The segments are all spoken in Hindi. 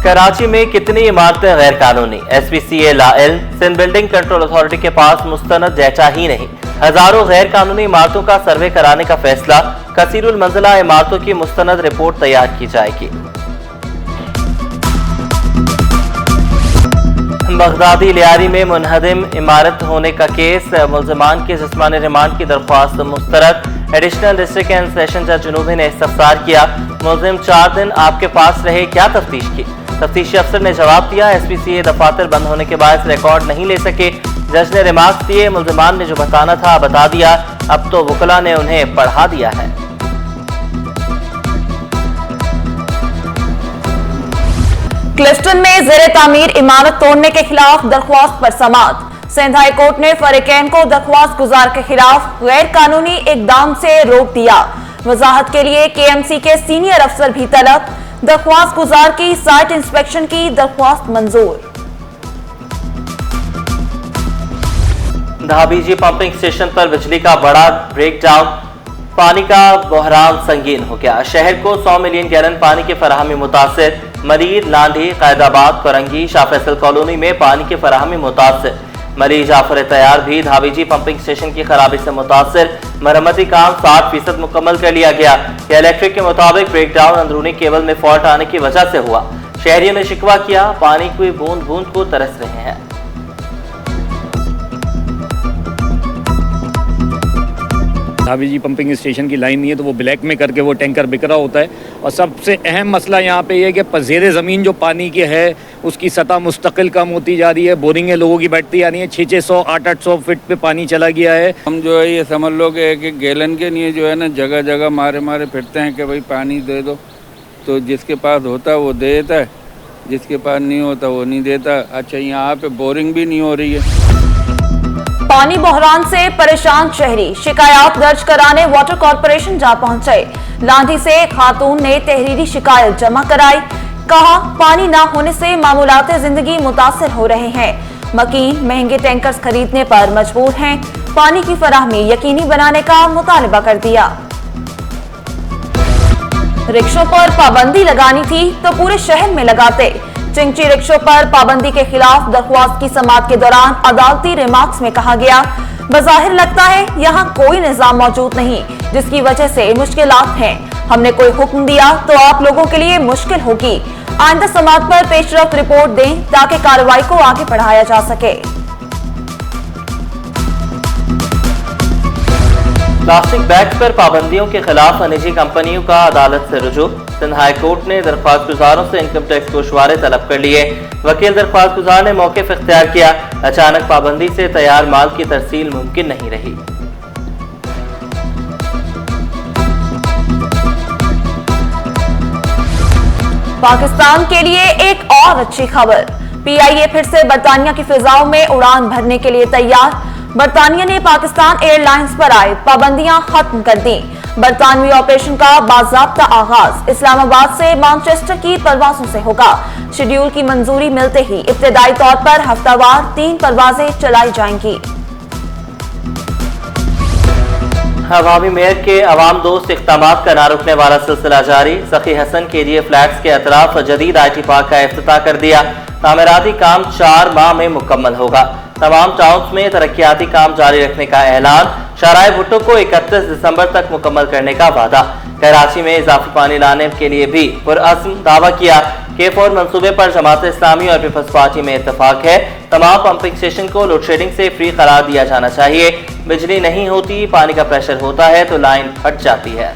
कराची में कितनी इमारतें गैर कानूनी? SPCA लाइल सिंध बिल्डिंग कंट्रोल अथॉरिटी के पास मुस्तनद डेटा ही नहीं। हजारों गैर कानूनी इमारतों का सर्वे कराने का फैसला। कसीरुल मंजिला इमारतों की मुस्तनद रिपोर्ट तैयार की जाएगी। बगदादी लियारी में मुनहदिम इमारत होने का केस, मुल्ज़िमान के जिस्मानी रिमांड की दरख्वास्त मुस्तरद। एडिशनल डिस्ट्रिक्ट एंड सेशन जज जुनूबी ने इस्तफसार किया, मुल्ज़िम 4 दिन आपके पास रहे, क्या तफ्तीश की? तफ्तीशी अफसर ने जवाब दिया, SPCA दफातर बंद होने के बायस रिकॉर्ड नहीं ले सके। जज ने रिमार्क्स दिए, मुल्ज़िमान ने जो बताना था बता दिया, अब तो वकला ने उन्हें पढ़ा दिया है। क्लिफ्टन में ज़ेरे तामीर इमारत तोड़ने के खिलाफ दरख्वास्त पर समाअत। सिंध हाई कोर्ट ने फरीकैन को दरख्वास्त गुजार के खिलाफ गैर कानूनी इकदाम से रोक दिया। वजाहत के लिए KMC के सीनियर अफसर भी तलब। दरख्वास्त गुजार की साइट इंस्पेक्शन की दरख्वास्त मंजूर। धाबीजी पंपिंग स्टेशन पर बिजली का बड़ा ब्रेकडाउन, पानी का बहरान संगीन हो गया। शहर को 100 मिलियन गैलन पानी की फराहमी मुतासिर। मरीर, लांढी, कैदाबाद, कोरंगी, शाह फैसल कॉलोनी में पानी की फराहमी मुतासिर। मरी जाफर तैयार भी धाबीजी पंपिंग स्टेशन की खराबी से मुतासिर। मरम्मती काम 60% मुकम्मल कर लिया गया। इलेक्ट्रिक के मुताबिक ब्रेकडाउन अंदरूनी केबल में फॉल्ट आने की वजह से हुआ। शहरियों ने शिकवा किया, पानी की बूंद बूंद को तरस रहे हैं। धाबीजी पंपिंग स्टेशन की लाइन नहीं है तो वो ब्लैक में करके वो टैंकर बिक रहा होता है। और सबसे अहम मसला यहाँ पे ये कि पज़ेरे ज़मीन जो पानी की है उसकी सतह मुस्तकिल कम होती जा रही है। बोरिंगें लोगों की बैठती आ रही हैं, 600 800 फीट पे पानी चला गया है। हम जो है ये समझ लो कि एक गैलन के लिए जो है ना जगह जगह मारे फिरते हैं कि भाई पानी दे दो, तो जिसके पास होता है वो दे देता है, जिसके पास नहीं होता वो नहीं देता। अच्छा, यहाँ पे बोरिंग भी नहीं हो रही है। पानी बहरान से परेशान शहरी शिकायत दर्ज कराने वाटर कॉर्पोरेशन जा पहुंचे। लांधी से खातून ने तहरीरी शिकायत जमा कराई। कहा, पानी ना होने से मामूलाते जिंदगी मुतासिर हो रहे हैं। मकीन महंगे टैंकर्स खरीदने पर मजबूर हैं। पानी की फराहमी यकीनी बनाने का मुतालबा कर दिया। रिक्शों पर पाबंदी लगानी थी तो पूरे शहर में लगाते। चिंची रिक्शों पर पाबंदी के खिलाफ दरख्वास्त की समाअत के दौरान अदालती रिमार्क्स में कहा गया, बज़ाहिर लगता है यहाँ कोई निजाम मौजूद नहीं, जिसकी वजह से मुश्किलात हैं। हमने कोई हुक्म दिया तो आप लोगों के लिए मुश्किल होगी। आइंदा समाअत पर पेशरफ्त रिपोर्ट दें ताकि कार्रवाई को आगे बढ़ाया जा सके। प्लास्टिक बैग पर पाबंदियों के खिलाफ निजी कंपनियों का अदालत से रुजू। सिंध हाई कोर्ट ने दरख्वास्त गुजारों से इनकम टैक्स गोशवारे तलब कर लिए। वकील दरख्वास्त गुजार ने मौक़िफ़ इख्तियार किया। अचानक पाबंदी से तैयार माल की तरसील मुमकिन नहीं रही। पाकिस्तान के लिए एक और अच्छी खबर। PIA फिर से बरतानिया की फिजाओं में उड़ान भरने के लिए तैयार। बरतानिया ने पाकिस्तान एयरलाइंस पर आयद पाबंदियां खत्म कर दी। बरतानवी ऑपरेशन का बाज़ाब्ता आगाज इस्लामाबाद से मैनचेस्टर की परवाजों से होगा। शेड्यूल की मंजूरी मिलते ही इब्तदाई तौर पर हफ्तावार 3 परवाजें चलाई जाएंगी। अवामी मेयर के अवाम दोस्त इक़दामात का ना रुकने वाला सिलसिला जारी। सखी हसन के लिए फ्लैट्स के अतराफ जदीद IT पार्क का इफ्तिताह कर दिया। तामीराती काम 4 माह में मुकम्मल होगा। तमाम टाउन्स में तरक्याती काम जारी रखने का ऐलान। शाहराह भुट्टो को 31 दिसंबर तक मुकम्मल करने का वादा। कराची में इजाफी पानी लाने के लिए भी पुरअज़्म दावा किया। K4 मंसूबे पर जमात इस्लामी और पीपल्स पार्टी में इत्तफाक है। तमाम पंपिंग स्टेशन को लोड शेडिंग से फ्री करार दिया जाना चाहिए। बिजली नहीं होती, पानी का प्रेशर होता है तो लाइन फट जाती है।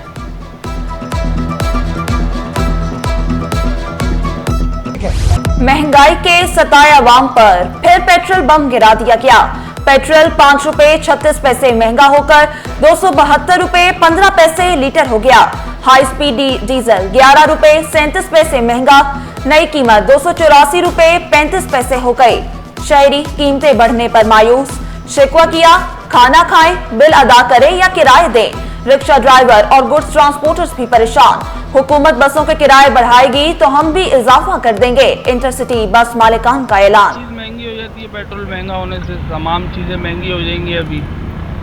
महंगाई के सताए अवाम पर फिर पेट्रोल बम गिरा दिया गया। पेट्रोल 5 रुपए 36 पैसे महंगा होकर 272 रुपए 15 पैसे लीटर हो गया। हाई स्पीड डीजल 11 रुपए 37 पैसे महंगा, नई कीमत 284 रुपए 35 पैसे हो गई। शहरी कीमतें बढ़ने पर मायूस, शिकवा किया, खाना खाएं, बिल अदा करें या किराए दें। रिक्शा ड्राइवर और गुड्स ट्रांसपोर्टर्स भी परेशान। हुकूमत बसों के किराए बढ़ाएगी तो हम भी इजाफा कर देंगे। इंटरसिटी बस मालिकान का ऐलान। चीज़ महंगी हो जाती है, पेट्रोल महंगा होने से तमाम चीज़ें महंगी हो जाएंगी। अभी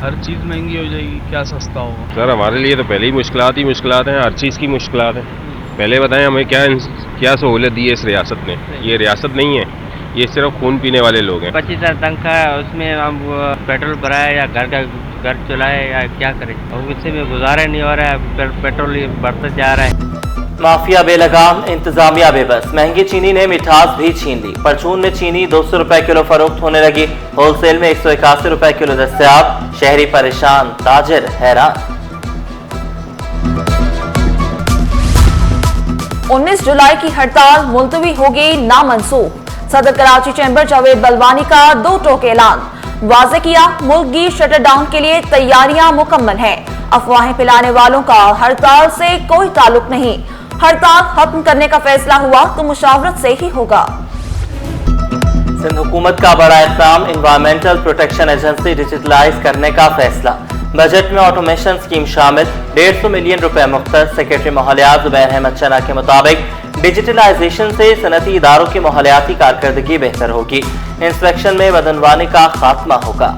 हर चीज़ महंगी हो जाएगी, क्या सस्ता होगा? सर हमारे लिए तो पहले ही मुश्किलात हैं, हर चीज़ की मुश्किलात है। पहले बताएं हमें क्या क्या सहूलत दी है इस रियासत ने? ये रियासत नहीं है, ये सिर्फ खून पीने वाले लोग हैं। 25,000 तनख्वाह है, उसमें हम पेट्रोल भराए या घर चलाए या क्या करें, और उससे में गुजारा नहीं हो रहा है, पेट्रोल बढ़ता जा रहा है। माफिया बेलगाम, इंतजामिया बेबस। महंगी चीनी ने मिठास भी छीन ली। परचून में चीनी 200 रुपए किलो फरोख्त होने लगी। होलसेल में 181 रुपए किलो दस्तयाब। शहरी परेशान, ताजिर हैरान। 19 जुलाई की हड़ताल मुलतवी होगी नामंसूख। सदर कराची चैम्बर जावेद बलवानी का 2 टोक ऐलान। वाज़ेह किया, मुल्क की शटर डाउन के लिए तैयारियां मुकम्मल हैं। अफवाहें फैलाने वालों का हड़ताल से कोई ताल्लुक नहीं। हड़ताल खत्म करने का फैसला हुआ तो मुशावरत से ही होगा। सिंध हुकूमत का बड़ा इक़दाम, एनवायरमेंटल प्रोटेक्शन एजेंसी डिजिटलाइज करने का फैसला। बजट में ऑटोमेशन स्कीम शामिल। 150 मिलियन रुपए मुख्तर। सेक्रेटरी माहौलियात ज़ुबैर अहमद चना के मुताबिक डिजिटलाइजेशन से सनती इदारों की माहौलियाती कारकर्दगी बेहतर होगी। इंस्पेक्शन में बदनवानी का खात्मा होगा।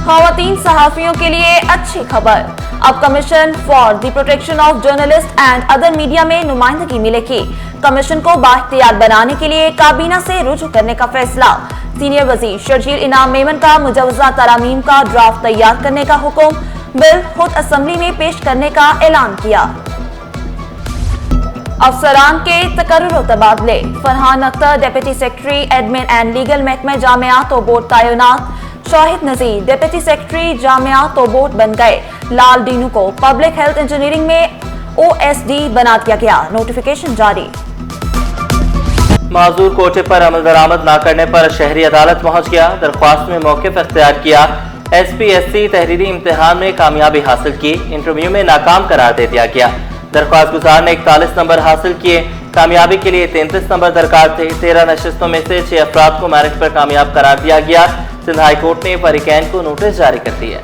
ख़वातीन सहाफ़ियों के लिए अच्छी खबर। अब commission for the protection of journalist and other media में नुमाइंदगी मिलेगी। कमीशन को बाइख्तियार बनाने के लिए काबीना से रुजू करने का फैसला। सीनियर वजीर शर्जील इनाम मेमन का मुजवजा तरामीम का ड्राफ्ट तैयार करने का हुक्म। बिल खुद असेंबली में पेश करने का ऐलान किया। अफसरान के तकर्रुर और तबादले। Farhan Akhtar deputy secretary admin and legal महकमे जामियात और बोर्ड तैनात। शाहिद नजीर डिप्टी सेक्रेटरी जामियात और बोर्ड बन गए। लाल डीनू को पब्लिक हेल्थ इंजीनियरिंग में OSD बना दिया गया। नोटिफिकेशन जारी। माजूर कोटे पर अमल दरामद न करने पर शहरी अदालत पहुंच गया। दरख्वास्त में मौक़िफ़ इख्तियार किया। SPSC तहरीरी इम्तिहान में कामयाबी हासिल की। इंटरव्यू में नाकाम करार दे दिया गया। दरख्वास्त गुजार ने 41 नंबर हासिल किए। कामयाबी के लिए 33 नंबर दरकार थे। 13 नशिस्तों में से 6 अफराद को मेरिट पर कामयाब करार दिया गया। सिंध हाई कोर्ट ने फरीकैन को नोटिस जारी कर दी है।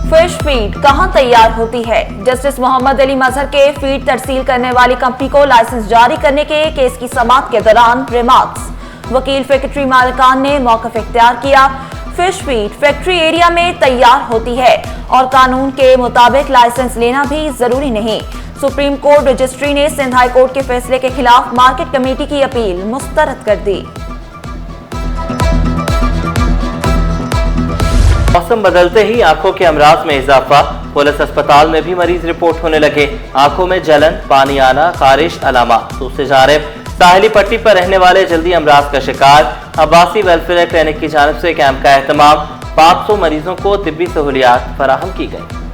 फिश फीड कहां तैयार होती है? जस्टिस मोहम्मद अली मजहर के फीड तरसील करने वाली कंपनी को लाइसेंस जारी करने के केस की समाअत के दौरान रिमार्क्स। वकील फैक्ट्री मालिकान ने मौक़िफ़ इख्तियार किया। फिश फीड फैक्ट्री एरिया में तैयार होती है और कानून के मुताबिक लाइसेंस लेना भी जरूरी नहीं। सुप्रीम कोर्ट रजिस्ट्री ने सिंध हाई कोर्ट के फैसले के खिलाफ मार्केट कमेटी की अपील मुस्तरद कर दी। मौसम बदलते ही आंखों के अमराज में इजाफा। पुलिस अस्पताल में भी मरीज रिपोर्ट होने लगे। आंखों में जलन, पानी आना, खारिश अलामा। दूसरी जानिब साहिली पट्टी पर रहने वाले जल्दी अमराज का शिकार। अब्बासी वेलफेयर क्लिनिक की जानिब से कैंप का एहतमाम। 500 मरीजों को तिब्बी सहूलियात फराहम की गई।